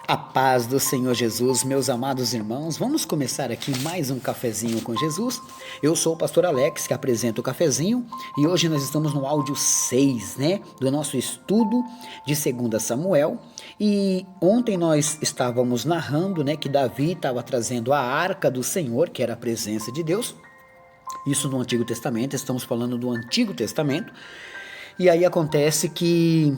A paz do Senhor Jesus, meus amados irmãos, vamos começar aqui mais um cafezinho com Jesus. Eu sou o pastor Alex, que apresenta o cafezinho, e hoje nós estamos no áudio 6, do nosso estudo de 2 Samuel. E ontem nós estávamos narrando, que Davi estava trazendo a arca do Senhor, que era a presença de Deus. Isso no Antigo Testamento, estamos falando do Antigo Testamento. E aí acontece que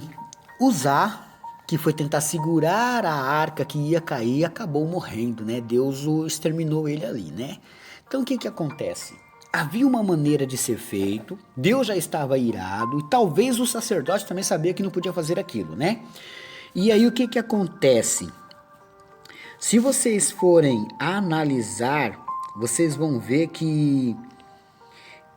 Uzá, que foi tentar segurar a arca que ia cair, acabou morrendo, Deus o exterminou ele ali, Então o que acontece? Havia uma maneira de ser feito, Deus já estava irado, e talvez o sacerdote também sabia que não podia fazer aquilo, E aí o que acontece? Se vocês forem analisar, vocês vão ver que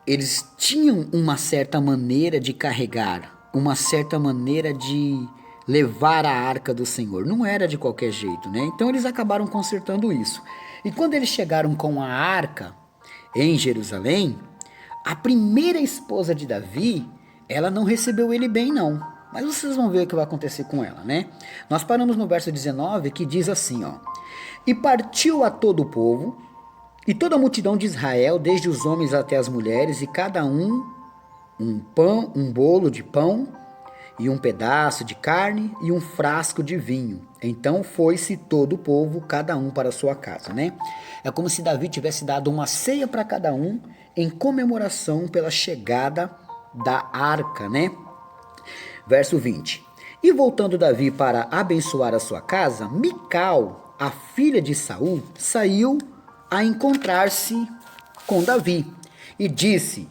eles tinham uma certa maneira de carregar, uma certa maneira de levar a arca do Senhor. Não era de qualquer jeito, Então eles acabaram consertando isso. E quando eles chegaram com a arca em Jerusalém, a primeira esposa de Davi, ela não recebeu ele bem, não. Mas vocês vão ver o que vai acontecer com ela, Nós paramos no verso 19, que diz assim, E partiu a todo o povo, e toda a multidão de Israel, desde os homens até as mulheres, e cada um um bolo de pão, e um pedaço de carne e um frasco de vinho. Então foi-se todo o povo, cada um para a sua casa, É como se Davi tivesse dado uma ceia para cada um em comemoração pela chegada da arca, Verso 20. E voltando Davi para abençoar a sua casa, Mical, a filha de Saul, saiu a encontrar-se com Davi e disse: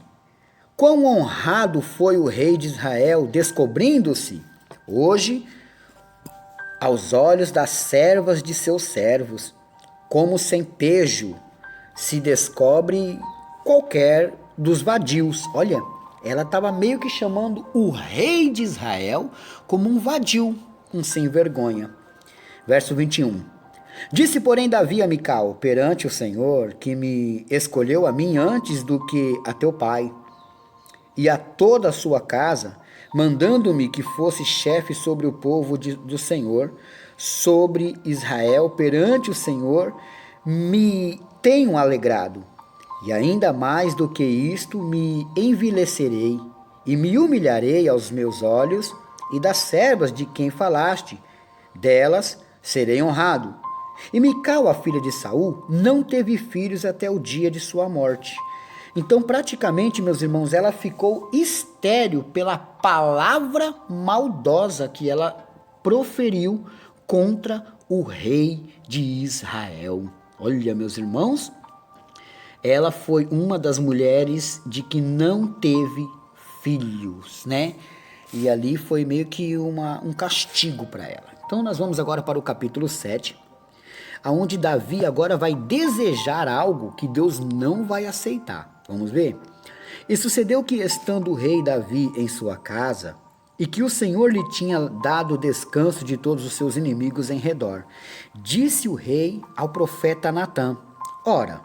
Quão honrado foi o rei de Israel, descobrindo-se hoje aos olhos das servas de seus servos, como sem pejo se descobre qualquer dos vadios. Olha, ela estava meio que chamando o rei de Israel como um vadio, um sem vergonha. Verso 21. Disse, porém, Davi a Mical, perante o Senhor, que me escolheu a mim antes do que a teu pai, e a toda a sua casa, mandando-me que fosse chefe sobre o povo do Senhor, sobre Israel, perante o Senhor, me tenho alegrado. E ainda mais do que isto, me envilecerei, e me humilharei aos meus olhos, e das servas de quem falaste, delas serei honrado. E Mical, a filha de Saul, não teve filhos até o dia de sua morte. Então, praticamente, meus irmãos, ela ficou estéril pela palavra maldosa que ela proferiu contra o rei de Israel. Olha, meus irmãos, ela foi uma das mulheres de que não teve filhos, E ali foi meio que um castigo para ela. Então, nós vamos agora para o capítulo 7, onde Davi agora vai desejar algo que Deus não vai aceitar. Vamos ver? E sucedeu que, estando o rei Davi em sua casa, e que o Senhor lhe tinha dado descanso de todos os seus inimigos em redor, disse o rei ao profeta Natã: Ora,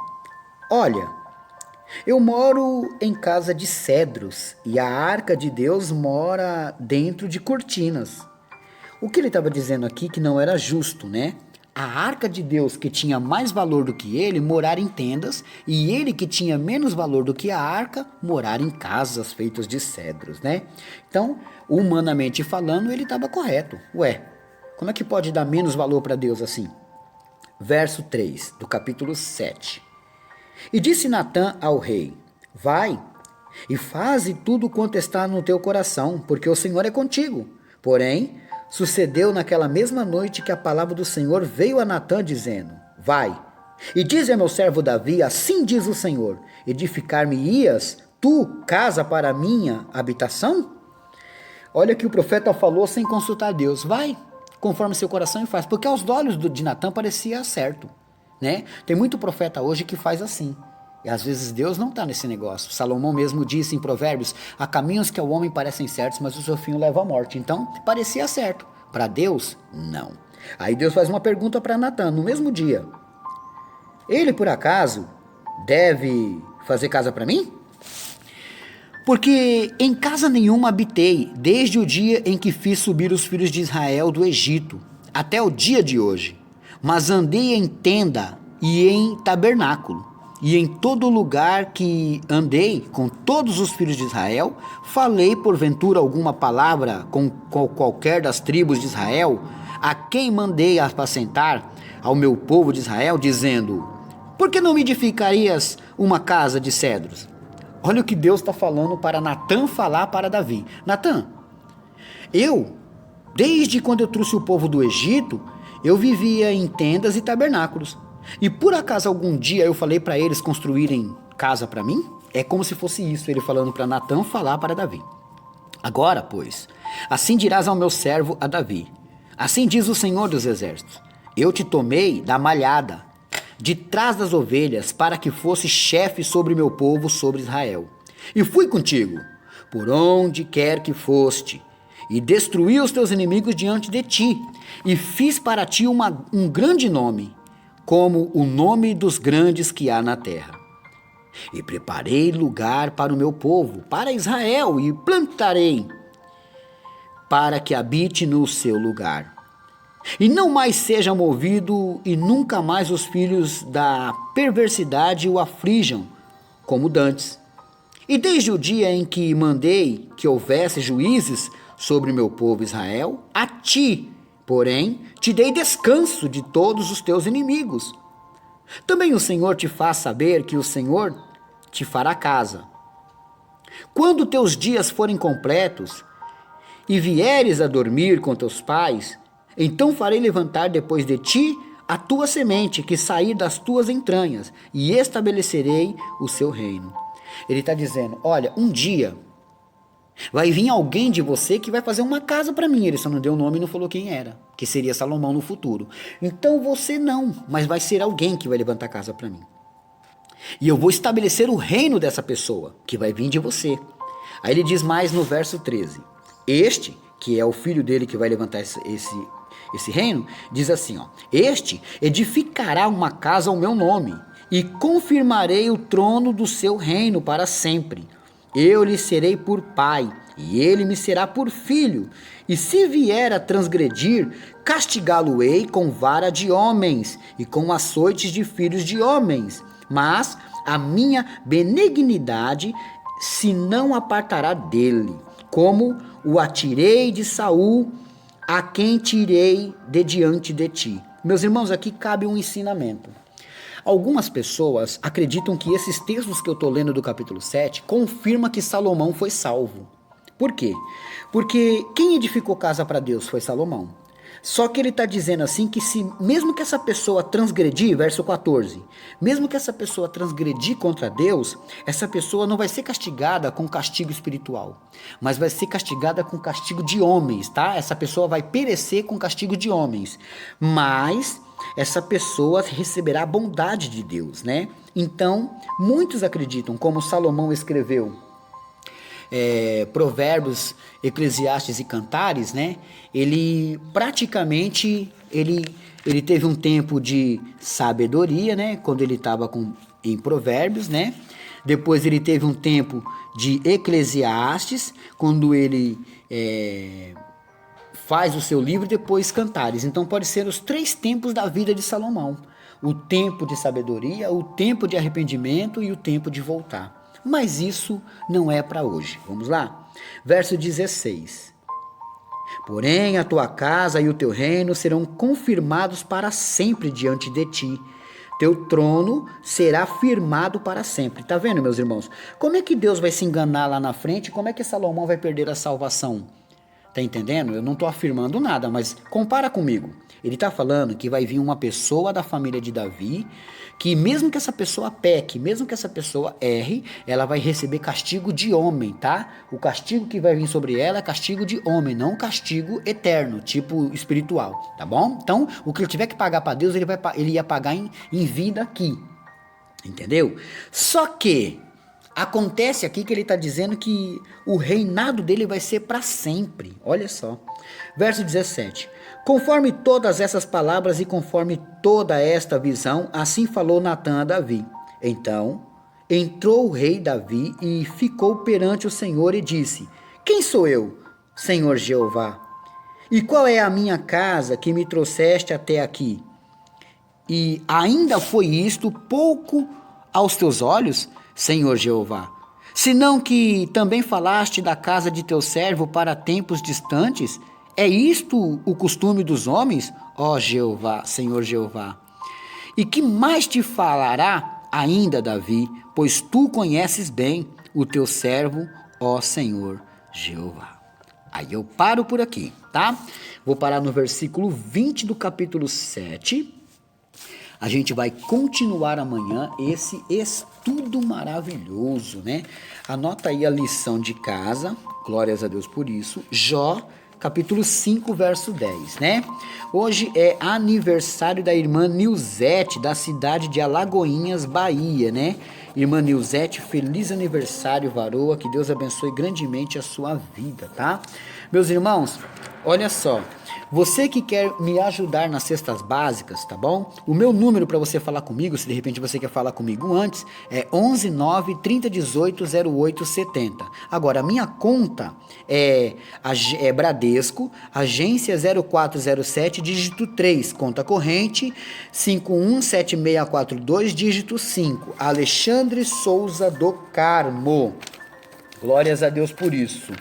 olha, eu moro em casa de cedros, e a arca de Deus mora dentro de cortinas. O que ele estava dizendo aqui que não era justo, A arca de Deus, que tinha mais valor do que ele, morar em tendas, e ele, que tinha menos valor do que a arca, morar em casas feitas de cedros, Então, humanamente falando, ele estava correto. Ué, como é que pode dar menos valor para Deus assim? Verso 3 do capítulo 7. E disse Natã ao rei: Vai, e faze tudo quanto está no teu coração, porque o Senhor é contigo. Porém, sucedeu naquela mesma noite que a palavra do Senhor veio a Natã, dizendo: Vai, e dize a meu servo Davi, assim diz o Senhor: edificar-me-ias tu casa para minha habitação? Olha que o profeta falou sem consultar Deus. Vai, conforme seu coração, e faz. Porque aos olhos de Natã parecia certo, Tem muito profeta hoje que faz assim. E às vezes Deus não está nesse negócio. Salomão mesmo disse em Provérbios: há caminhos que ao homem parecem certos, mas o seu fim o leva à morte. Então, parecia certo. Para Deus, não. Aí Deus faz uma pergunta para Natã no mesmo dia: ele, por acaso, deve fazer casa para mim? Porque em casa nenhuma habitei, desde o dia em que fiz subir os filhos de Israel do Egito. até o dia de hoje, mas andei em tenda e em tabernáculo, e em todo lugar que andei com todos os filhos de Israel, falei porventura alguma palavra com qualquer das tribos de Israel, a quem mandei apacentar ao meu povo de Israel, dizendo: por que não me edificarias uma casa de cedros? Olha o que Deus está falando para Natã falar para Davi. Natã, desde quando eu trouxe o povo do Egito, eu vivia em tendas e tabernáculos. E por acaso algum dia eu falei para eles construírem casa para mim? É como se fosse isso, ele falando para Natã falar para Davi. Agora, pois, assim dirás ao meu servo a Davi: assim diz o Senhor dos Exércitos: eu te tomei da malhada, de trás das ovelhas, para que fosse chefe sobre meu povo, sobre Israel. E fui contigo, por onde quer que foste, e destruí os teus inimigos diante de ti, e fiz para ti um grande nome, como o nome dos grandes que há na terra. E preparei lugar para o meu povo, para Israel, e plantarei, para que habite no seu lugar. E não mais seja movido, e nunca mais os filhos da perversidade o aflijam, como dantes. E desde o dia em que mandei que houvesse juízes sobre meu povo Israel, a ti, porém, te dei descanso de todos os teus inimigos. Também o Senhor te faz saber que o Senhor te fará casa. Quando teus dias forem completos e vieres a dormir com teus pais, então farei levantar depois de ti a tua semente que sair das tuas entranhas, e estabelecerei o seu reino. Ele está dizendo: olha, um dia vai vir alguém de você que vai fazer uma casa para mim. Ele só não deu o nome e não falou quem era, que seria Salomão no futuro. Então você não, mas vai ser alguém que vai levantar casa para mim. E eu vou estabelecer o reino dessa pessoa, que vai vir de você. Aí ele diz mais no verso 13: este, que é o filho dele que vai levantar esse reino, diz assim, ó: este edificará uma casa ao meu nome, e confirmarei o trono do seu reino para sempre. Eu lhe serei por pai, e ele me será por filho. E se vier a transgredir, castigá-lo-ei com vara de homens e com açoites de filhos de homens. Mas a minha benignidade se não apartará dele, como o atirei de Saul, a quem tirei de diante de ti. Meus irmãos, aqui cabe um ensinamento. Algumas pessoas acreditam que esses textos que eu estou lendo do capítulo 7 confirma que Salomão foi salvo. Por quê? Porque quem edificou casa para Deus foi Salomão. Só que ele está dizendo assim que mesmo que essa pessoa transgredir, verso 14, mesmo que essa pessoa transgredir contra Deus, essa pessoa não vai ser castigada com castigo espiritual, mas vai ser castigada com castigo de homens, tá? Essa pessoa vai perecer com castigo de homens, mas essa pessoa receberá a bondade de Deus, né? Então, muitos acreditam, como Salomão escreveu, Provérbios, Eclesiastes e Cantares, né? Ele praticamente ele teve um tempo de sabedoria, né? Quando ele estava em Provérbios, né? Depois ele teve um tempo de Eclesiastes, quando ele faz o seu livro, depois Cantares. Então pode ser os 3 tempos da vida de Salomão: o tempo de sabedoria, o tempo de arrependimento e o tempo de voltar. Mas isso não é para hoje. Vamos lá? Verso 16. Porém, a tua casa e o teu reino serão confirmados para sempre diante de ti. Teu trono será firmado para sempre. Tá vendo, meus irmãos? Como é que Deus vai se enganar lá na frente? Como é que Salomão vai perder a salvação? Tá entendendo? Eu não estou afirmando nada, mas compara comigo. Ele está falando que vai vir uma pessoa da família de Davi, que mesmo que essa pessoa peque, mesmo que essa pessoa erre, ela vai receber castigo de homem, tá? O castigo que vai vir sobre ela é castigo de homem, não castigo eterno, tipo espiritual, tá bom? Então, o que ele tiver que pagar para Deus, ele ia pagar em vida aqui, entendeu? Só que acontece aqui que ele está dizendo que o reinado dele vai ser para sempre. Olha só. Verso 17. Conforme todas essas palavras e conforme toda esta visão, assim falou Natã a Davi. Então entrou o rei Davi e ficou perante o Senhor e disse: quem sou eu, Senhor Jeová? E qual é a minha casa que me trouxeste até aqui? E ainda foi isto pouco aos teus olhos, Senhor Jeová? Senão que também falaste da casa de teu servo para tempos distantes? É isto o costume dos homens, ó Jeová, Senhor Jeová? E que mais te falará ainda, Davi, pois tu conheces bem o teu servo, ó Senhor Jeová. Aí eu paro por aqui, tá? Vou parar no versículo 20 do capítulo 7. A gente vai continuar amanhã esse estudo maravilhoso, né? Anota aí a lição de casa, glórias a Deus por isso. Jó, capítulo 5, verso 10, né? Hoje é aniversário da irmã Nilzete, da cidade de Alagoinhas, Bahia, né? Irmã Nilzete, feliz aniversário, varoa, que Deus abençoe grandemente a sua vida, tá? Meus irmãos, olha só, você que quer me ajudar nas cestas básicas, tá bom? O meu número para você falar comigo, se de repente você quer falar comigo antes, é 11 9 30 18 08 70. Agora, a minha conta é Bradesco, agência 0407, dígito 3, conta corrente 517642, dígito 5, Alexandre Souza do Carmo. Glórias a Deus por isso.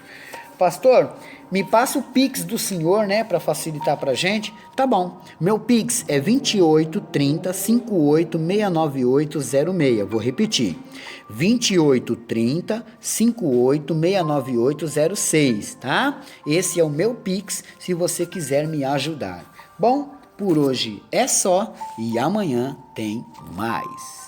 Pastor, me passa o Pix do senhor, né, para facilitar pra gente. Tá bom. Meu Pix é 2830 58 69806. Vou repetir. 2830 58 69806, tá? Esse é o meu Pix, se você quiser me ajudar. Bom, por hoje é só e amanhã tem mais.